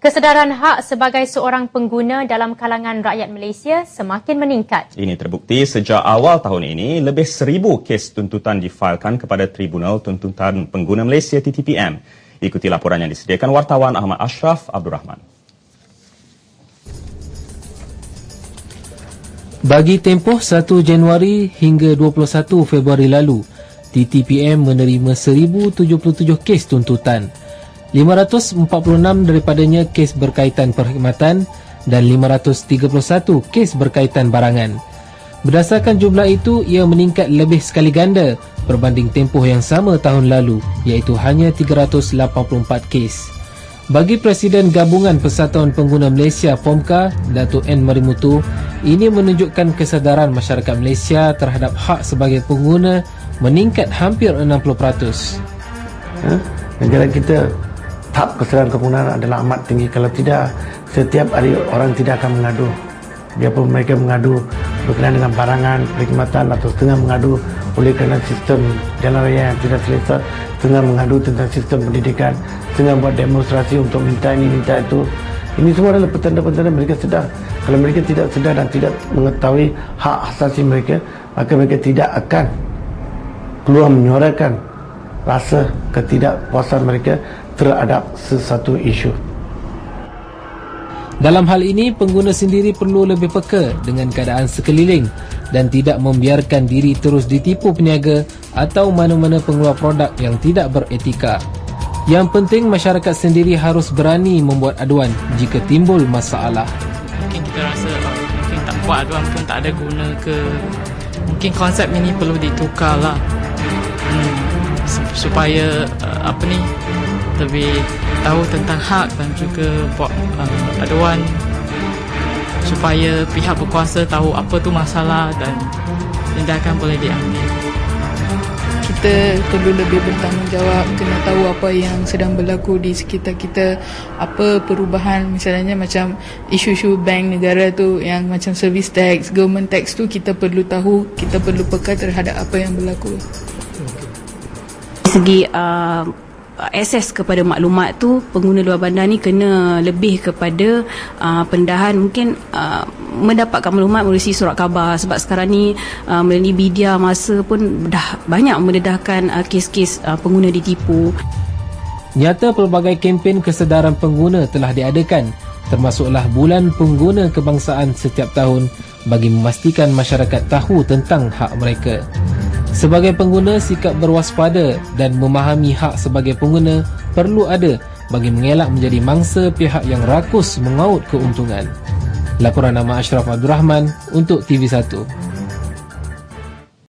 Kesedaran hak sebagai seorang pengguna dalam kalangan rakyat Malaysia semakin meningkat. Ini terbukti sejak awal tahun ini, lebih 1,000 kes tuntutan difailkan kepada Tribunal Tuntutan Pengguna Malaysia TTPM. Ikuti laporan yang disediakan wartawan Ahmad Ashraf Abdul Rahman. Bagi tempoh 1 Januari hingga 21 Februari lalu, TTPM menerima 1,077 kes tuntutan. 546 daripadanya kes berkaitan perkhidmatan dan 531 kes berkaitan barangan. Berdasarkan jumlah itu, ia meningkat lebih sekali ganda berbanding tempoh yang sama tahun lalu, iaitu hanya 384 kes. Bagi Presiden Gabungan Persatuan Pengguna Malaysia POMKA, Datuk N. Marimutu, ini menunjukkan kesedaran masyarakat Malaysia terhadap hak sebagai pengguna meningkat hampir 60%. Negara kita tahap kesedaran kepengguna adalah amat tinggi. Kalau tidak, setiap hari orang tidak akan mengadu. Biarpun mereka mengadu berkenaan dengan barangan, perkhidmatan atau setengah mengadu oleh kerana sistem jalan raya yang tidak selesa, setengah mengadu tentang sistem pendidikan, setengah buat demonstrasi untuk minta ini, minta itu. Ini semua adalah petanda-petanda mereka sedar. Kalau mereka tidak sedar dan tidak mengetahui hak asasi mereka, maka mereka tidak akan keluar menyuarakan rasa ketidakpuasan mereka terhadap sesuatu isu. Dalam hal ini, pengguna sendiri perlu lebih peka dengan keadaan sekeliling dan tidak membiarkan diri terus ditipu peniaga atau mana-mana pengeluar produk yang tidak beretika. Yang penting, masyarakat sendiri harus berani membuat aduan jika timbul masalah. Mungkin kita rasa mungkin tak buat aduan pun tak ada guna ke. Mungkin konsep ini perlu ditukar lah. Supaya lebih tahu tentang hak dan juga buat aduan supaya pihak berkuasa tahu apa tu masalah dan tindakan boleh diambil. Kita perlu lebih bertanggungjawab, kena tahu apa yang sedang berlaku di sekitar kita, apa perubahan, misalnya macam isu-isu bank negara tu yang macam service tax, government tax tu kita perlu tahu, kita perlu peka terhadap apa yang berlaku. Segi akses kepada maklumat tu, pengguna luar bandar ni kena lebih kepada pendedahan, mungkin mendapatkan maklumat melalui surat khabar, sebab sekarang ni melalui media masa pun dah banyak mendedahkan kes-kes pengguna ditipu. Nyata pelbagai kempen kesedaran pengguna telah diadakan, termasuklah Bulan Pengguna Kebangsaan setiap tahun bagi memastikan masyarakat tahu tentang hak mereka. Sebagai pengguna, sikap berwaspada dan memahami hak sebagai pengguna perlu ada bagi mengelak menjadi mangsa pihak yang rakus mengaut keuntungan. Laporan Ahmad Ashraf Abdul Rahman untuk TV1.